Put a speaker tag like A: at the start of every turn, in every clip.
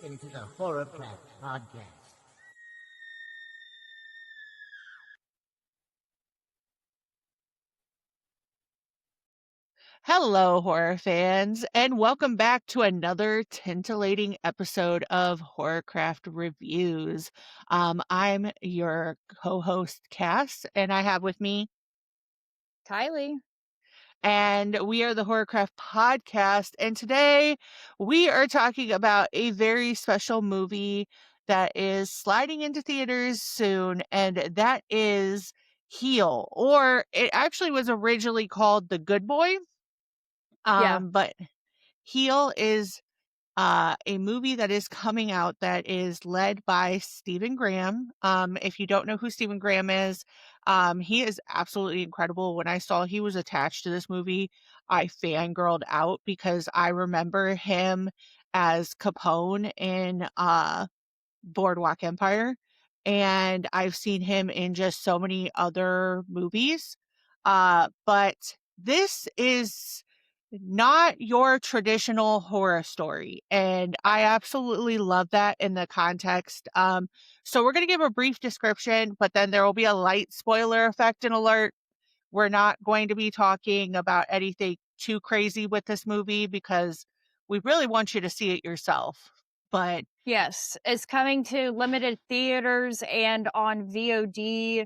A: into the Horrorcraft Podcast.
B: Hello, horror fans, and welcome back to another titillating episode of Horrorcraft Reviews. I'm your co-host, Cass, and I have with me,
C: Kylie.
B: and we are the Horrorcraft Podcast. And today we are talking about a very special movie that is sliding into theaters soon, and that is Heel, or it actually was originally called The Good Boy.
C: Yeah.
B: But Heel is a movie that is coming out that is led by Stephen Graham. If you don't know who Stephen Graham is, he is absolutely incredible. When I saw he was attached to this movie, I fangirled out because I remember him as Capone in Boardwalk Empire, and I've seen him in just so many other movies. But this is not your traditional horror story, and I absolutely love that in the context. So we're going to give a brief description, but then there will be a light spoiler effect and alert. We're not going to be talking about anything too crazy with this movie because we really want you to see it yourself. But
C: Yes. It's coming to limited theaters and on VOD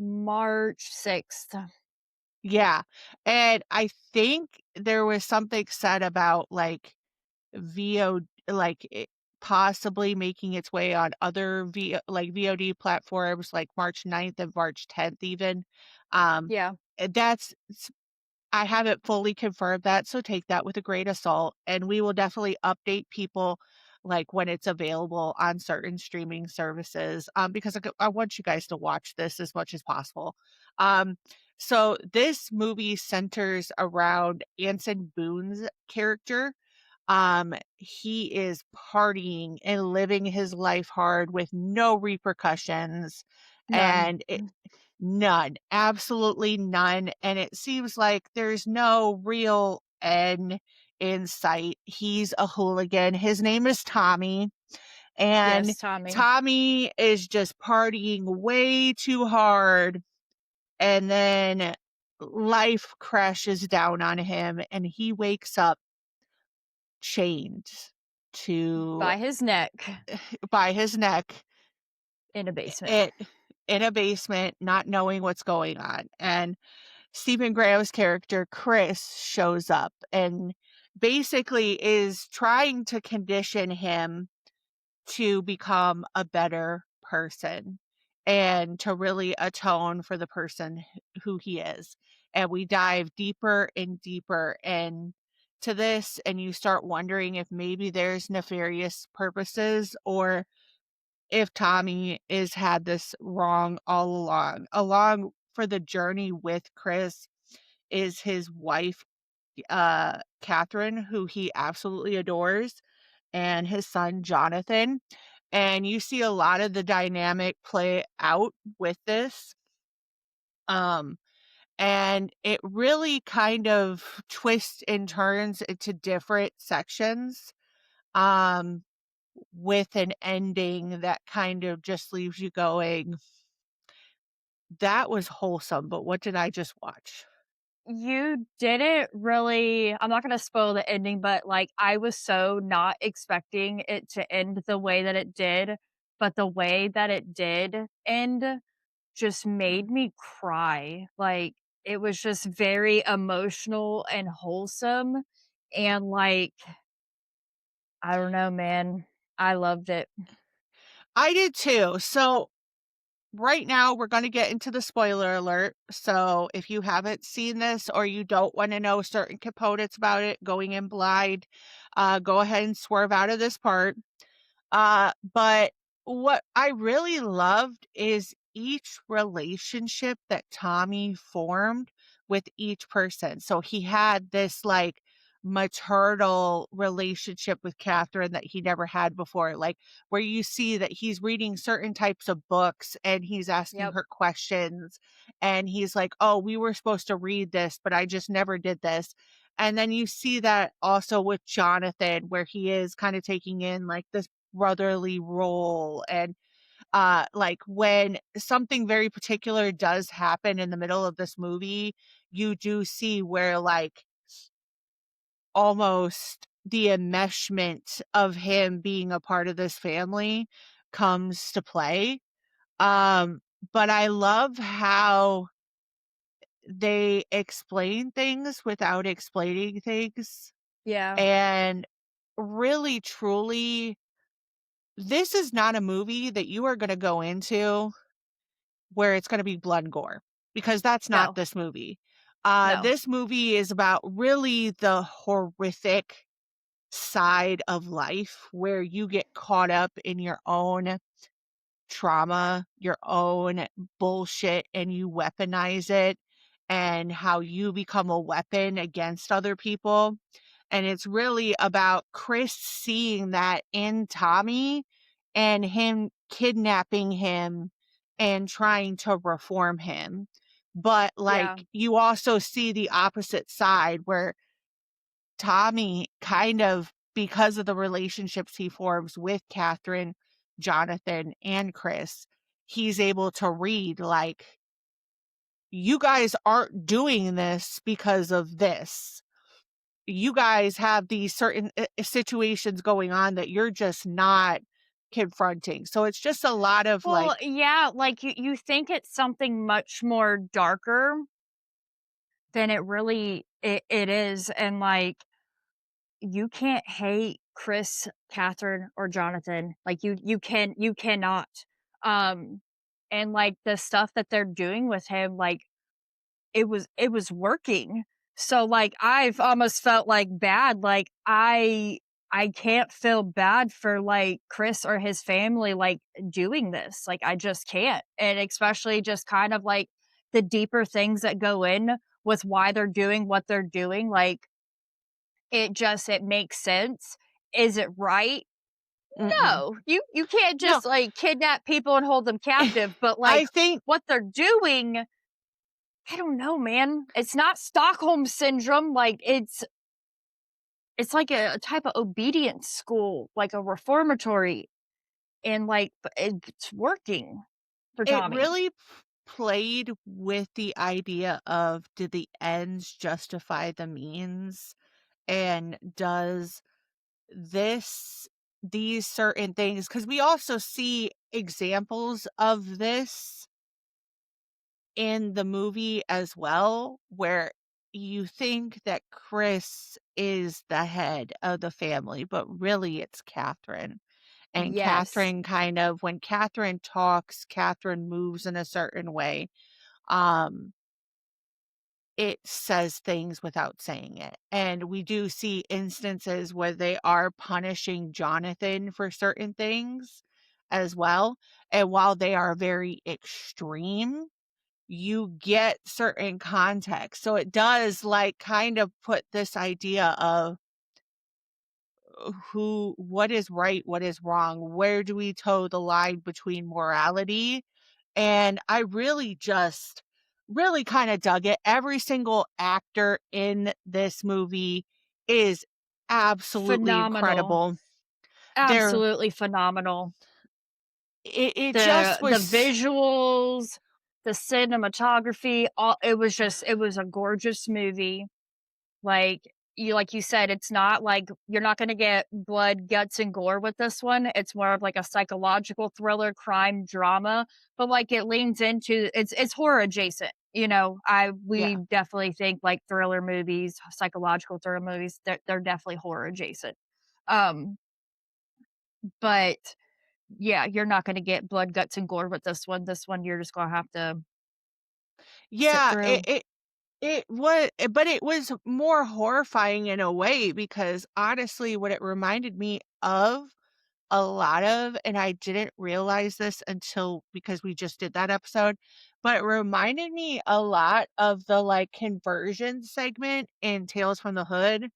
C: March 6th.
B: yeah, and I think there was something said about, like, it possibly making its way on other VOD platforms, like March 9th and March 10th even. Um,
C: Yeah.
B: that's I haven't fully confirmed that, so take that with a grain of salt, and we will definitely update people, like, when it's available on certain streaming services, because I want you guys to watch this as much as possible. Um, so this movie centers around Anson Boone's character. He is partying and living his life hard with no repercussions,
C: None.
B: and none, absolutely none, and it seems like there's no real end in sight. He's a hooligan. His name is Tommy, and
C: Yes, Tommy.
B: Tommy is just partying way too hard, and then life crashes down on him, and he wakes up chained to
C: By his neck
B: by his neck
C: in a basement.
B: it in a basement, not knowing what's going on. And Stephen Graham's character, Chris, shows up and basically is trying to condition him to become a better person and to really atone for the person who he is. And we dive deeper and deeper into this, and you start wondering if maybe there's nefarious purposes or if Tommy is had this wrong all along. Along for the journey with Chris is his wife, Catherine, who he absolutely adores, and his son, Jonathan. And you see a lot of the dynamic play out with this. Um, and it really kind of twists and turns into different sections. Um, with an ending that kind of just leaves you going, that was wholesome, but what did I just watch?
C: You didn't really, I'm not going to spoil the ending, but like I was so not expecting it to end the way that it did. But the way that it did end just made me cry. Like, it was just very emotional and wholesome, and, like, I don't know, man. I loved it.
B: I did too. So right now we're going to get into the spoiler alert. So if you haven't seen this or you don't want to know certain components about it going in blind, go ahead and swerve out of this part. But what I really loved is each relationship that Tommy formed with each person. So he had this like maternal relationship with Catherine that he never had before, like where you see that he's reading certain types of books and he's asking
C: Yep.
B: her questions and he's like, oh, we were supposed to read this, but I just never did this. And then you see that also with Jonathan, where he is kind of taking in like this brotherly role. And like when something very particular does happen in the middle of this movie, you do see where like almost the enmeshment of him being a part of this family comes to play. But I love how they explain things without explaining things.
C: Yeah.
B: And really, truly, this is not a movie that you are going to go into where it's going to be blood and gore, because that's not
C: No.
B: this movie.
C: No.
B: This movie is about really the horrific side of life where you get caught up in your own trauma, your own bullshit, and you weaponize it, and how you become a weapon against other people. And it's really about Chris seeing that in Tommy and him kidnapping him and trying to reform him. But
C: Yeah.
B: like you also see the opposite side where Tommy kind of, because of the relationships he forms with Catherine, Jonathan, and Chris, he's able to read like, you guys aren't doing this because of this. You guys have these certain situations going on that you're just not confronting. So it's just a lot of like,
C: Well, yeah, like you think it's something much more darker than it is. And like you can't hate Chris, Catherine, or Jonathan. Like you cannot. Um and like the stuff that they're doing with him, like it was working. So like I've almost felt like bad. Like I can't feel bad for like Chris or his family like doing this. Like I just can't. And especially just kind of like the deeper things that go in with why they're doing what they're doing. Like it makes sense. Is it right?
B: mm-mm.
C: No. You can't
B: No,
C: just like kidnap people and hold them captive, but like
B: I think
C: what they're doing, I don't know, man. It's not Stockholm syndrome. Like it's like a type of obedience school, like a reformatory, and like it's working for
B: it
C: Tommy.
B: really played with the idea of, did the ends justify the means? And does this these certain things, because we also see examples of this in the movie as well, where you think that Chris is the head of the family, but really it's Catherine. And
C: Yes.
B: Catherine kind of, when Catherine talks, Catherine moves in a certain way. Um, it says things without saying it. And we do see instances where they are punishing Jonathan for certain things as well. And while they are very extreme, you get certain context. So it does like kind of put this idea of what is right, what is wrong, where do we toe the line between morality. And I really kind of dug it. Every single actor in this movie is absolutely
C: Phenomenal.
B: incredible. They're
C: Absolutely phenomenal.
B: it
C: The
B: just
C: the
B: was
C: visuals, the cinematography, all it was a gorgeous movie. Like you said, it's not like you're not gonna get blood, guts, and gore with this one. It's more of like a psychological thriller, crime drama, but like it leans into it's horror adjacent. You know, we
B: yeah.
C: definitely think like thriller movies, psychological thriller movies, they're definitely horror adjacent. Um, but yeah, you're not gonna get blood, guts, and gore with this one. This one you're just gonna have to sit
B: Yeah,
C: through.
B: it was, but it was more horrifying in a way, because honestly what it reminded me of a lot of, and I didn't realize this until because we just did that episode, but it reminded me a lot of the like conversion segment in Tales from the Hood,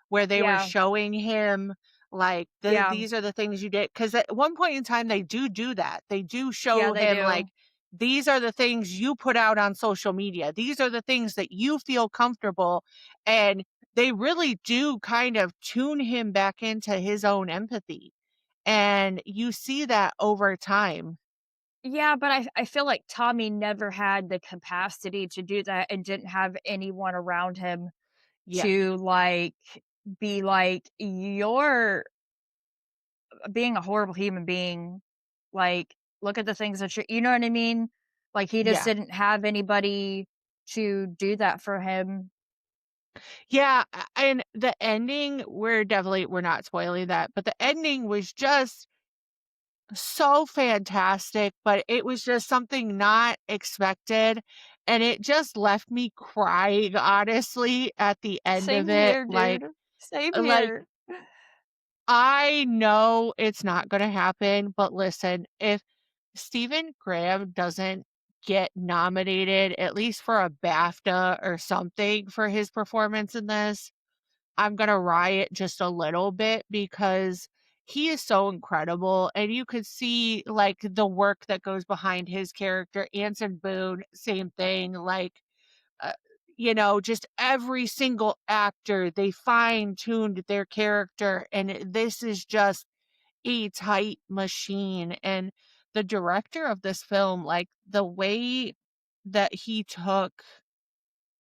B: where they were
C: Yeah,
B: showing him like
C: yeah,
B: these are the things you did. Because at one point in time, they do that. They do
C: yeah,
B: show
C: they
B: him
C: do.
B: like, these are the things you put out on social media. These are the things that you feel comfortable. And they really do kind of tune him back into his own empathy. And you see that over time.
C: Yeah, but I feel like Tommy never had the capacity to do that and didn't have anyone around him
B: Yeah.
C: to, like, be like, "You're being a horrible human being." Like, look at the things that you know what I mean? Like, he just
B: Yeah.
C: didn't have anybody to do that for him.
B: Yeah, and the ending, we're not spoiling that, but the ending was just so fantastic, but it was just something not expected, and it just left me crying, honestly, at the end of
C: Same
B: it,
C: here, dude. Same
B: like,
C: here.
B: I know it's not gonna happen, but listen, if Stephen Graham doesn't get nominated, at least for a BAFTA or something for his performance in this, I'm gonna riot just a little bit because he is so incredible, and you could see, like, the work that goes behind his character. Anson Boone, same thing, like, uh, just every single actor, they fine-tuned their character, and this is just a tight machine, and the director of this film, like, the way that he took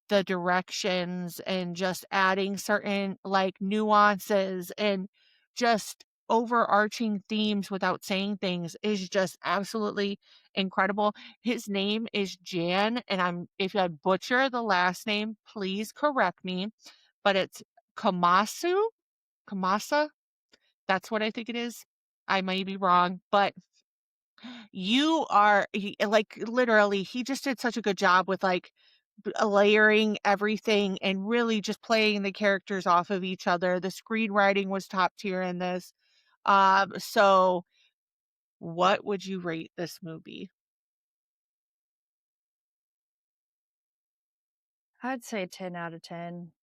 B: the directions and just adding certain, like, nuances and just overarching themes without saying things is just absolutely incredible. His name is Jan, and if I butcher the last name, please correct me, but it's Kamasu? Kamasa? That's what I think it is. I may be wrong, but like, literally, he just did such a good job with, like, layering everything and really just playing the characters off of each other. The screenwriting was top tier in this. So what would you rate this movie?
C: I'd say 10 out of 10.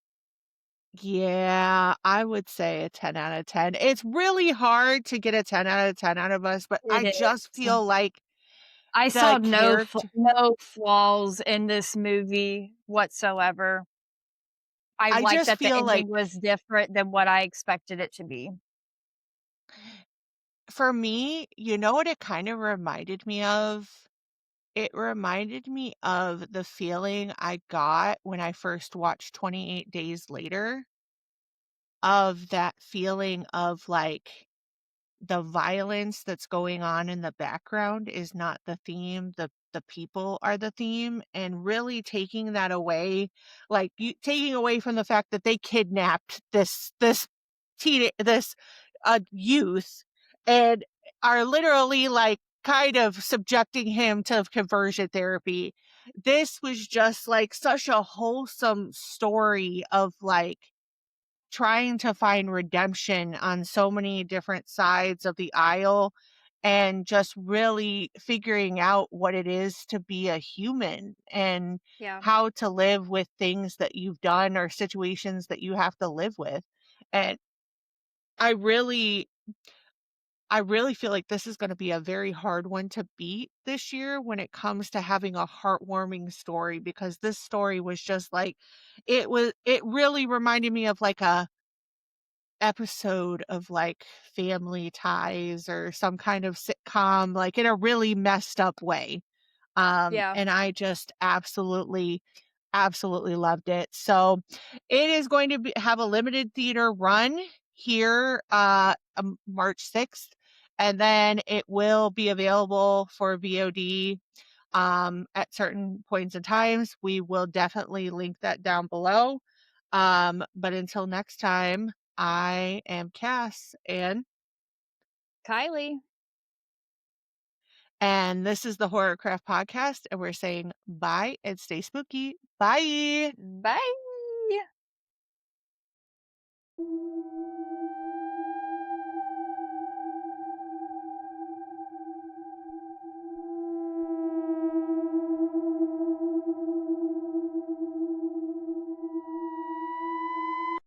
B: Yeah, I would say a 10 out of 10. It's really hard to get a 10 out of 10 out of us, but I
C: It
B: just
C: is.
B: feel like
C: I
B: the
C: saw
B: character
C: no flaws in this movie whatsoever. I
B: I
C: like
B: just
C: that the
B: feel like
C: ending was different than what I expected it to be.
B: for me, you know what it kind of reminded me of? It reminded me of the feeling I got when I first watched 28 Days Later, of that feeling of, like, the violence that's going on in the background is not the theme, the people are the theme, and really taking that away, like, taking away from the fact that they kidnapped this youth and are literally, like, kind of subjecting him to conversion therapy. This was just, like, such a wholesome story of, like, trying to find redemption on so many different sides of the aisle and just really figuring out what it is to be a human and
C: Yeah.
B: how to live with things that you've done or situations that you have to live with. And I really I really feel like this is going to be a very hard one to beat this year when it comes to having a heartwarming story, because this story was just like it really reminded me of, like, a episode of, like, Family Ties or some kind of sitcom, like, in a really messed up way.
C: Yeah.
B: And I just absolutely, absolutely loved it. So it is going to have a limited theater run here, March 6th, and then it will be available for VOD at certain points and times. We will definitely link that down below. But until next time, I am Cass,
C: Kylie.
B: and this is the Horrorcraft Podcast, and we're saying bye and stay spooky. Bye.
C: Bye.